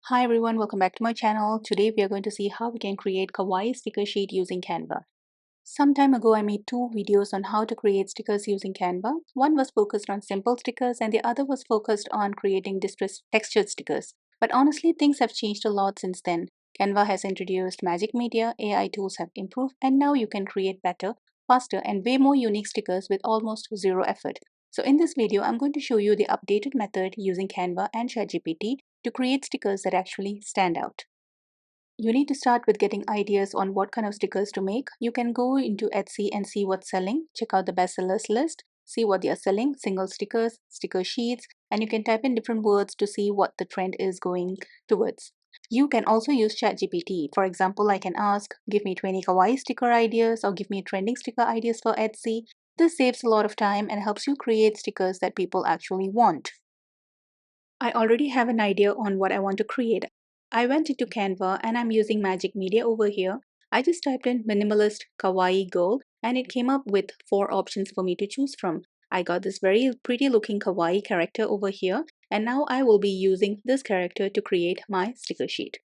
Hi everyone, welcome back to my channel. Today we are going to see how we can create kawaii sticker sheet using Canva. Some time ago I made two videos on how to create stickers using Canva. One was focused on simple stickers and the other was focused on creating distressed textured stickers. But honestly, things have changed a lot since then. Canva has introduced Magic Media, AI tools have improved, and now you can create better, faster, and way more unique stickers with almost zero effort. So in this video, I'm going to show you the updated method using Canva and ChatGPT to create stickers that actually stand out. You need to start with getting ideas on what kind of stickers to make. You can go into Etsy and see what's selling, check out the bestsellers list, see what they are selling, single stickers, sticker sheets, and you can type in different words to see what the trend is going towards. You can also use ChatGPT. For example, I can ask, give me 20 kawaii sticker ideas or give me trending sticker ideas for Etsy. This saves a lot of time and helps you create stickers that people actually want. I already have an idea on what I want to create. I went into Canva and I'm using Magic Media over here. I just typed in minimalist kawaii girl and it came up with 4 options for me to choose from. I got this very pretty looking kawaii character over here, and now I will be using this character to create my sticker sheet.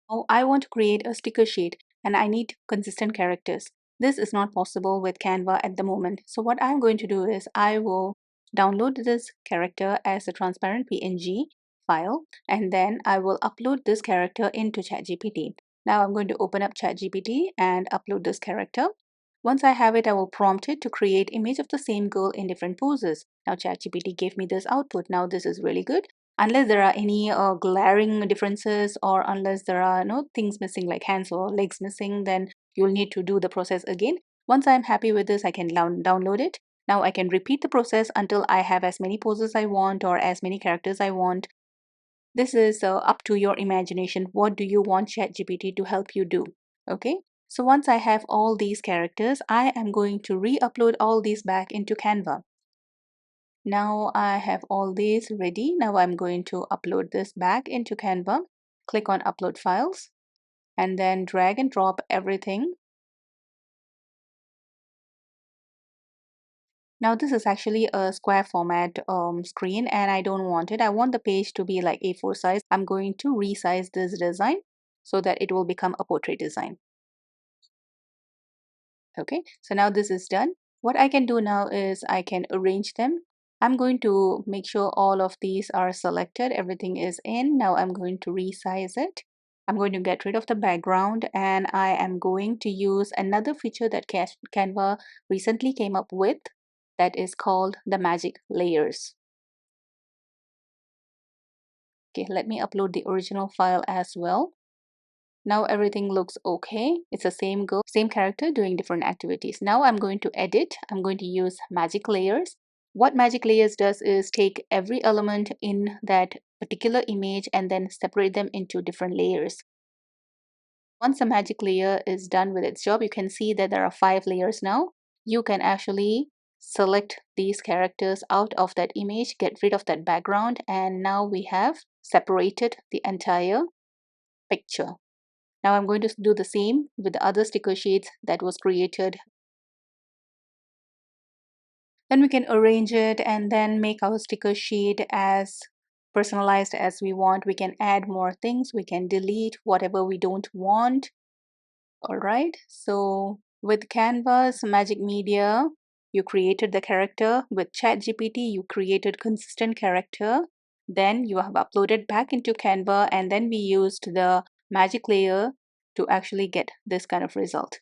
Now I want to create a sticker sheet and I need consistent characters. This is not possible with Canva at the moment. So what I'm going to do is I will download this character as a transparent PNG file, and then I will upload this character into ChatGPT. Now I'm going to open up ChatGPT and upload this character. Once I have it, I will prompt it to create image of the same girl in different poses. Now ChatGPT gave me this output. Now this is really good. Unless there are any glaring differences, or unless there are no things missing like hands or legs missing, then you'll need to do the process again. Once I'm happy with this, I can download it. Now I can repeat the process until I have as many poses I want or as many characters I want. This is up to your imagination. What do you want ChatGPT to help you do? Okay. So once I have all these characters, I am going to re-upload all these back into Canva. Now I have all these ready. Now I'm going to upload this back into Canva. Click on upload files and then drag and drop everything. Now this is actually a square format screen and I don't want it. I want the page to be like A4 size. I'm going to resize this design so that it will become a portrait design. Okay, so now this is done. What I can do now is I can arrange them. I'm going to make sure all of these are selected. Everything is in. Now I'm going to resize it. I'm going to get rid of the background and I am going to use another feature that Canva recently came up with, that is called the magic layers. Okay, let me upload the original file as well. Now everything looks okay. It's the same girl, same character doing different activities. Now I'm going to edit. I'm going to use magic layers. What magic layers does is take every element in that particular image and then separate them into different layers. Once the magic layer is done with its job, you can see that there are 5 layers now. You can actually select these characters out of that image, get rid of that background, and now we have separated the entire picture. Now I'm going to do the same with the other sticker sheets that was created. Then we can arrange it and then make our sticker sheet as personalized as we want. We can add more things. We can delete whatever we don't want. All right. So with Canva's Magic Media, you created the character. With ChatGPT, you created consistent character. Then you have uploaded back into Canva, and then we used the magic layer to actually get this kind of result.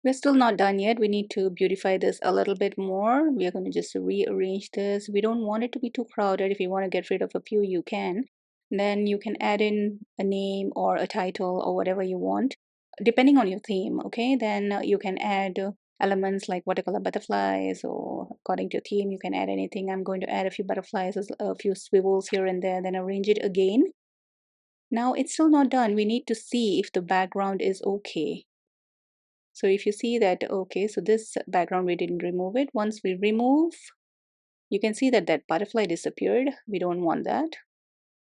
We're still not done yet. We need to beautify this a little bit more. We are going to just rearrange this. We don't want it to be too crowded. If you want to get rid of a few, you can. Then you can add in a name or a title or whatever you want, depending on your theme. Okay, then you can add elements like watercolor butterflies, or according to your theme, you can add anything. I'm going to add a few butterflies, a few swivels here and there, then arrange it again. Now it's still not done. We need to see if the background is okay. So if you see that, okay, so this background, we didn't remove it. Once we remove, you can see that that butterfly disappeared. We don't want that.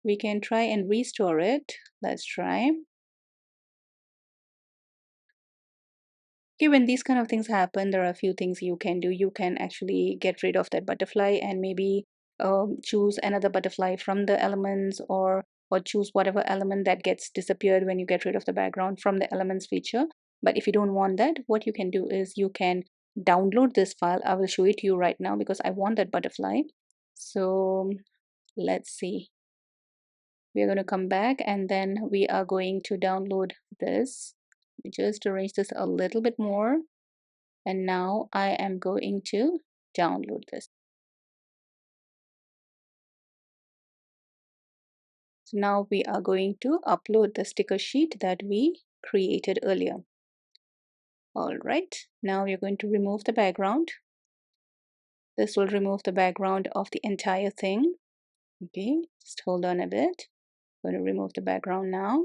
We can try and restore it. Let's try. Okay, when these kind of things happen, there are a few things you can do. You can actually get rid of that butterfly and maybe choose another butterfly from the elements, or choose whatever element that gets disappeared when you get rid of the background from the elements feature. But if you don't want that, what you can do is you can download this file. I will show it to you right now because I want that butterfly. So let's see. We are going to come back and then we are going to download this. Just arrange this a little bit more. And now I am going to download this. So now we are going to upload the sticker sheet that we created earlier. All right, now we're going to remove the background. This will remove the background of the entire thing. Okay, just hold on a bit. I'm going to remove the background now.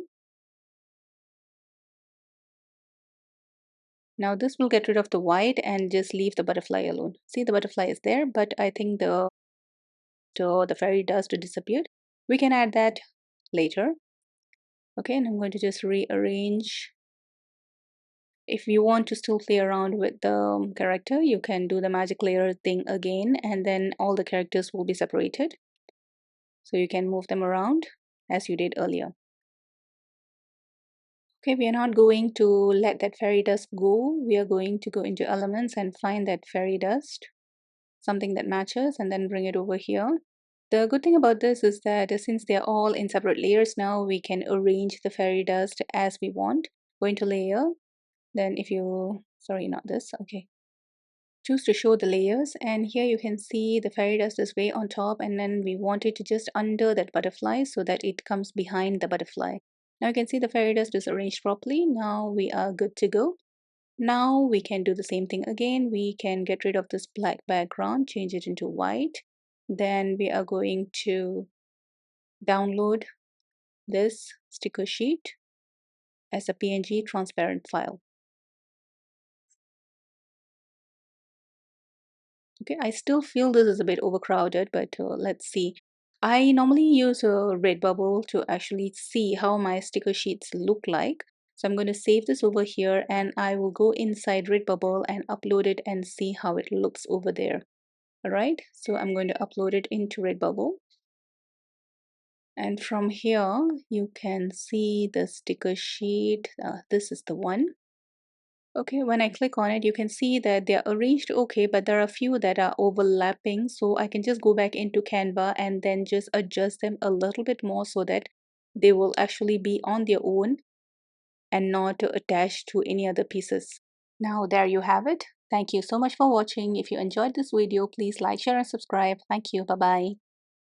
Now this will get rid of the white and just leave the butterfly alone. See, the butterfly is there, but I think the fairy dust disappeared. We can add that later. Okay, and I'm going to just rearrange. If you want to still play around with the character, you can do the magic layer thing again, and then all the characters will be separated. So you can move them around as you did earlier. Okay, we are not going to let that fairy dust go. We are going to go into elements and find that fairy dust, something that matches, and then bring it over here. The good thing about this is that since they're all in separate layers now, we can arrange the fairy dust as we want. Go into layer, then if you, sorry, not this, okay. Choose to show the layers, and here you can see the fairy dust is way on top, and then we want it to just under that butterfly so that it comes behind the butterfly. Now you can see the fairy dust is arranged properly. Now we are good to go. Now we can do the same thing again. We can get rid of this black background, change it into white. Then we are going to download this sticker sheet as a PNG transparent file. Okay, I still feel this is a bit overcrowded, but let's see. I normally use a Redbubble to actually see how my sticker sheets look like. So I'm going to save this over here and I will go inside Redbubble and upload it and see how it looks over there. All right, so I'm going to upload it into Redbubble. And from here, you can see the sticker sheet. This is the one. Okay, when I click on it, you can see that they're arranged okay, but there are a few that are overlapping. So I can just go back into Canva and then just adjust them a little bit more so that they will actually be on their own and not attached to any other pieces. Now there you have it. Thank you so much for watching. If you enjoyed this video, please like, share and subscribe. Thank you. Bye-bye.